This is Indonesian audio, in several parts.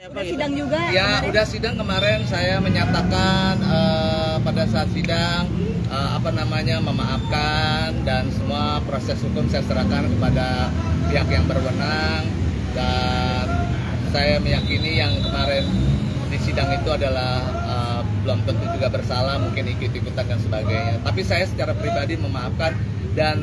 Udah sidang juga Ya, kemarin? udah sidang kemarin saya menyatakan pada saat sidang memaafkan dan semua proses hukum saya serahkan kepada pihak yang berwenang dan saya meyakini yang kemarin di sidang itu adalah belum tentu juga bersalah, mungkin ikut-ikutan dan sebagainya. Tapi saya secara pribadi memaafkan dan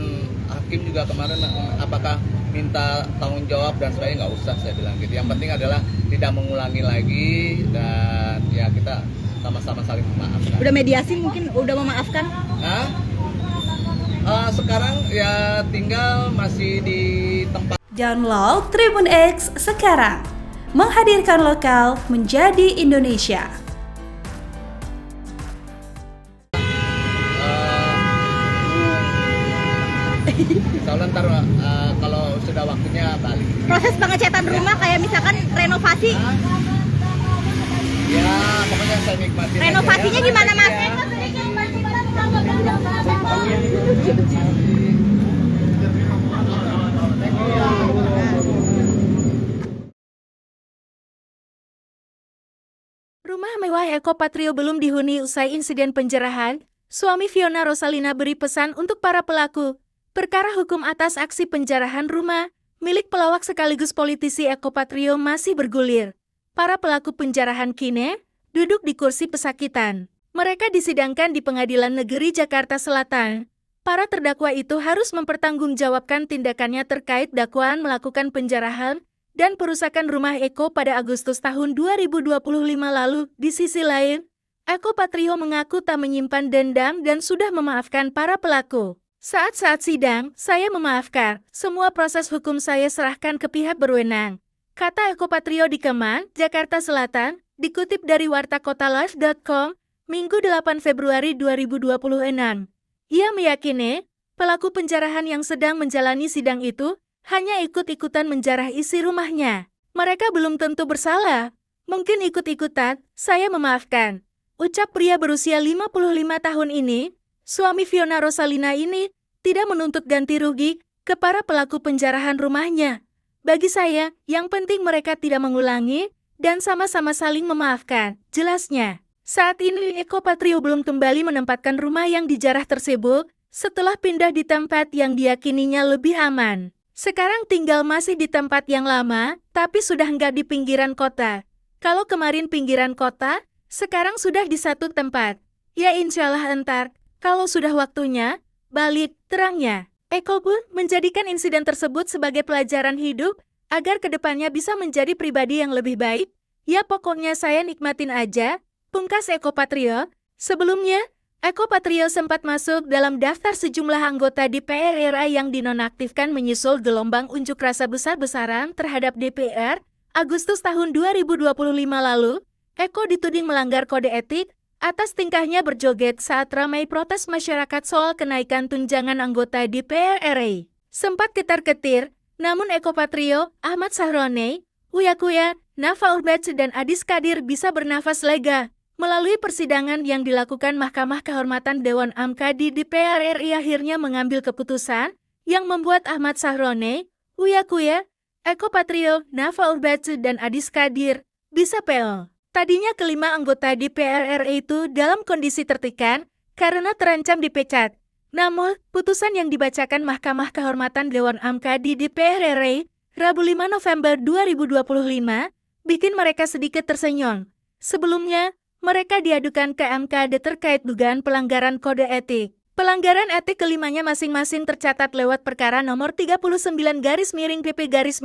hakim juga kemarin apakah minta tanggung jawab dan sebagainya, nggak usah, saya bilang gitu. Yang penting adalah tidak mengulangi lagi dan ya kita sama-sama saling memaafkan. Udah mediasi mungkin udah memaafkan? Nah, sekarang ya tinggal masih di tempat. Download Tribun X sekarang, menghadirkan lokal menjadi Indonesia. Insya Allah ntar kalau sudah waktunya balik. Proses pengecatan rumah kayak misalkan renovasi, Ya pokoknya saya nikmatin. renovasinya aja ya. gimana Mas? Ya. Rumah mewah Eko Patrio belum dihuni usai insiden penjarahan. Suami Fiona Rosalina beri pesan untuk para pelaku perkara hukum atas aksi penjarahan rumah milik pelawak sekaligus politisi Eko Patrio masih bergulir. Para pelaku penjarahan kini duduk di kursi pesakitan. Mereka disidangkan di Pengadilan Negeri Jakarta Selatan. Para terdakwa itu harus mempertanggungjawabkan tindakannya terkait dakwaan melakukan penjarahan dan perusakan rumah Eko pada Agustus tahun 2025 lalu. Di sisi lain, Eko Patrio mengaku tak menyimpan dendam dan sudah memaafkan para pelaku. Saat-saat sidang, saya memaafkan. Semua proses hukum saya serahkan ke pihak berwenang, kata Eko Patrio di Kemang, Jakarta Selatan, dikutip dari wartakotalive.com, Minggu 8 Februari 2026. Ia meyakini, pelaku penjarahan yang sedang menjalani sidang itu hanya ikut-ikutan menjarah isi rumahnya. Mereka belum tentu bersalah. Mungkin ikut-ikutan, saya memaafkan. Ucap pria berusia 55 tahun ini, suami Fiona Rosalina ini, tidak menuntut ganti rugi ke para pelaku penjarahan rumahnya. Bagi saya, yang penting mereka tidak mengulangi dan sama-sama saling memaafkan, jelasnya. Saat ini Eko Patrio belum kembali menempatkan rumah yang dijarah tersebut setelah pindah di tempat yang diyakininya lebih aman. Sekarang tinggal masih di tempat yang lama, tapi sudah nggak di pinggiran kota. Kalau kemarin pinggiran kota, sekarang sudah di satu tempat. Ya insya Allah entar, kalau sudah waktunya, balik, terangnya. Eko pun menjadikan insiden tersebut sebagai pelajaran hidup, agar kedepannya bisa menjadi pribadi yang lebih baik. Ya pokoknya saya nikmatin aja, pungkas Eko Patrio. Sebelumnya, Eko Patrio sempat masuk dalam daftar sejumlah anggota DPR RI yang dinonaktifkan menyusul gelombang unjuk rasa besar-besaran terhadap DPR. Agustus tahun 2025 lalu, Eko dituding melanggar kode etik atas tingkahnya berjoget saat ramai protes masyarakat soal kenaikan tunjangan anggota DPR RI. Sempat ketar-ketir, namun Eko Patrio, Ahmad Sahroni, Uya Kuya, Nafa Urbach dan Adis Kadir bisa bernafas lega. Melalui persidangan yang dilakukan Mahkamah Kehormatan Dewan AMKA di DPR RI akhirnya mengambil keputusan yang membuat Ahmad Sahroni, Uya Kuya, Eko Patrio, Nafa Urbach dan Adis Kadir bisa PO. Tadinya kelima anggota DPR RI itu dalam kondisi tertekan karena terancam dipecat. Namun, putusan yang dibacakan Mahkamah Kehormatan Dewan AMKA di DPR RI, Rabu 5 November 2025, bikin mereka sedikit tersenyum. Sebelumnya, mereka diadukan ke MKD terkait dugaan pelanggaran kode etik. Pelanggaran etik kelimanya masing-masing tercatat lewat perkara nomor 39-PP-9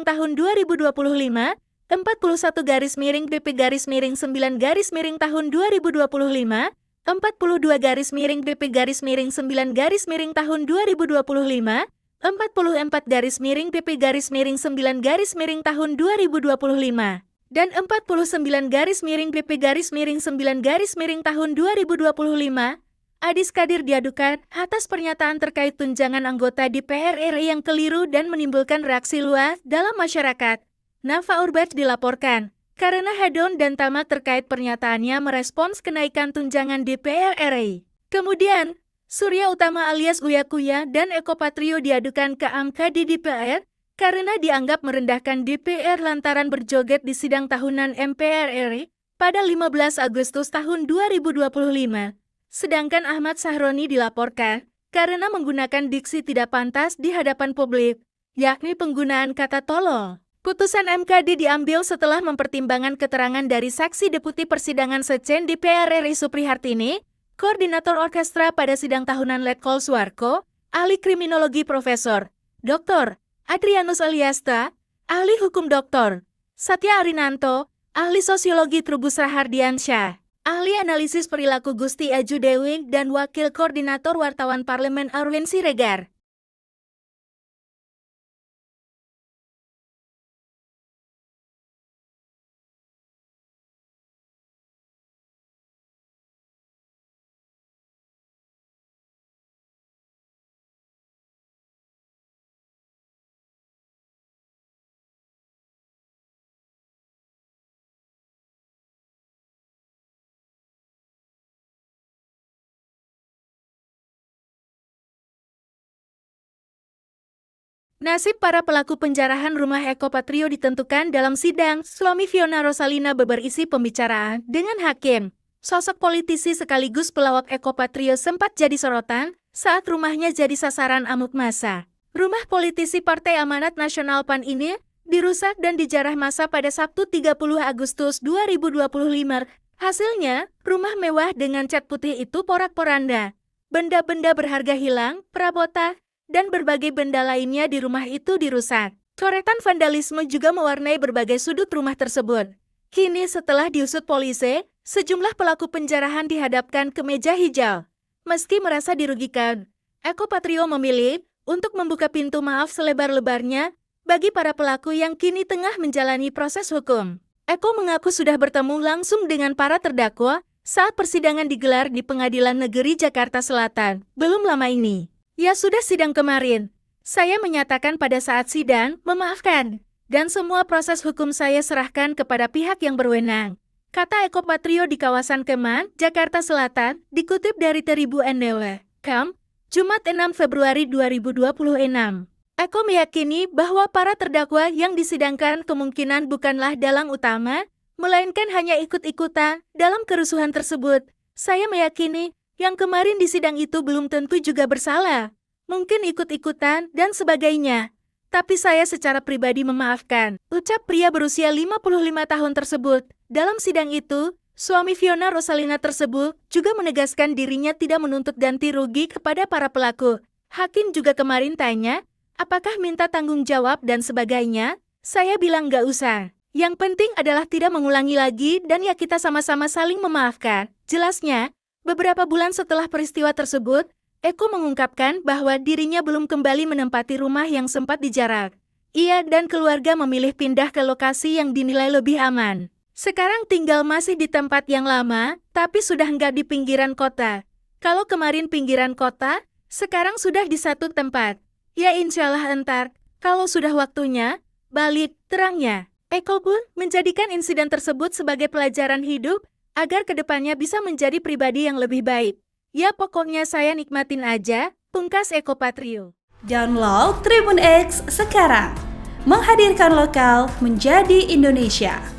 tahun 2025, 41-PP-9 tahun 2025, 42-PP-9 tahun 2025, 44-PP-9 tahun 2025, dan 49-PP-9 tahun 2025, Adis Kadir diadukan atas pernyataan terkait tunjangan anggota DPR RI yang keliru dan menimbulkan reaksi luas dalam masyarakat. Nafa Urbach dilaporkan karena hedon dan tamak terkait pernyataannya merespons kenaikan tunjangan DPR RI. Kemudian, Surya Utama alias Uya Kuya dan Eko Patrio diadukan ke AMKA di DPR karena dianggap merendahkan DPR lantaran berjoget di sidang tahunan MPR RI pada 15 Agustus tahun 2025. Sedangkan Ahmad Sahroni dilaporkan karena menggunakan diksi tidak pantas di hadapan publik, yakni penggunaan kata tolol. Putusan MKD diambil setelah mempertimbangkan keterangan dari saksi Deputi Persidangan Sekjen DPR RI Suprihartini, Koordinator Orkestra pada sidang tahunan Letkol Suarko, ahli kriminologi Profesor Dr. Adrianus Eliasta, ahli hukum Dr. Satya Arinanto, ahli sosiologi Trubus Rahardiansyah, ahli analisis perilaku Gusti Aju Dewi, dan wakil koordinator wartawan Parlemen Arwin Siregar. Nasib para pelaku penjarahan rumah Eko Patrio ditentukan dalam sidang. Suami Fiona Rosalina berisi pembicaraan dengan hakim. Sosok politisi sekaligus pelawak Eko Patrio sempat jadi sorotan saat rumahnya jadi sasaran amuk massa. Rumah politisi Partai Amanat Nasional PAN ini dirusak dan dijarah massa pada Sabtu 30 Agustus 2025. Hasilnya, rumah mewah dengan cat putih itu porak-poranda. Benda-benda berharga hilang, perabotan, dan berbagai benda lainnya di rumah itu dirusak. Coretan vandalisme juga mewarnai berbagai sudut rumah tersebut. Kini setelah diusut polisi, sejumlah pelaku penjarahan dihadapkan ke meja hijau. Meski merasa dirugikan, Eko Patrio memilih untuk membuka pintu maaf selebar-lebarnya bagi para pelaku yang kini tengah menjalani proses hukum. Eko mengaku sudah bertemu langsung dengan para terdakwa saat persidangan digelar di Pengadilan Negeri Jakarta Selatan belum lama ini. Ya sudah sidang kemarin, saya menyatakan pada saat sidang, memaafkan, dan semua proses hukum saya serahkan kepada pihak yang berwenang, kata Eko Patrio di kawasan Kemang, Jakarta Selatan, dikutip dari Teribu NDW. Jumat 6 Februari 2026. Eko meyakini bahwa para terdakwa yang disidangkan kemungkinan bukanlah dalang utama, melainkan hanya ikut-ikutan dalam kerusuhan tersebut. Saya meyakini yang kemarin di sidang itu belum tentu juga bersalah, mungkin ikut-ikutan dan sebagainya. Tapi saya secara pribadi memaafkan, ucap pria berusia 55 tahun tersebut. Dalam sidang itu, suami Fiona Rosalina tersebut juga menegaskan dirinya tidak menuntut ganti rugi kepada para pelaku. Hakim juga kemarin tanya, apakah minta tanggung jawab dan sebagainya? Saya bilang nggak usah. Yang penting adalah tidak mengulangi lagi dan ya kita sama-sama saling memaafkan. Jelasnya, beberapa bulan setelah peristiwa tersebut, Eko mengungkapkan bahwa dirinya belum kembali menempati rumah yang sempat dijarak. Ia dan keluarga memilih pindah ke lokasi yang dinilai lebih aman. Sekarang tinggal masih di tempat yang lama, tapi sudah nggak di pinggiran kota. Kalau kemarin pinggiran kota, sekarang sudah di satu tempat. Ya insyaallah entar, kalau sudah waktunya, balik, terangnya. Eko pun menjadikan insiden tersebut sebagai pelajaran hidup, agar kedepannya bisa menjadi pribadi yang lebih baik. Ya pokoknya saya nikmatin aja, pungkas Eko Patrio. Download Tribun X sekarang, menghadirkan lokal menjadi Indonesia.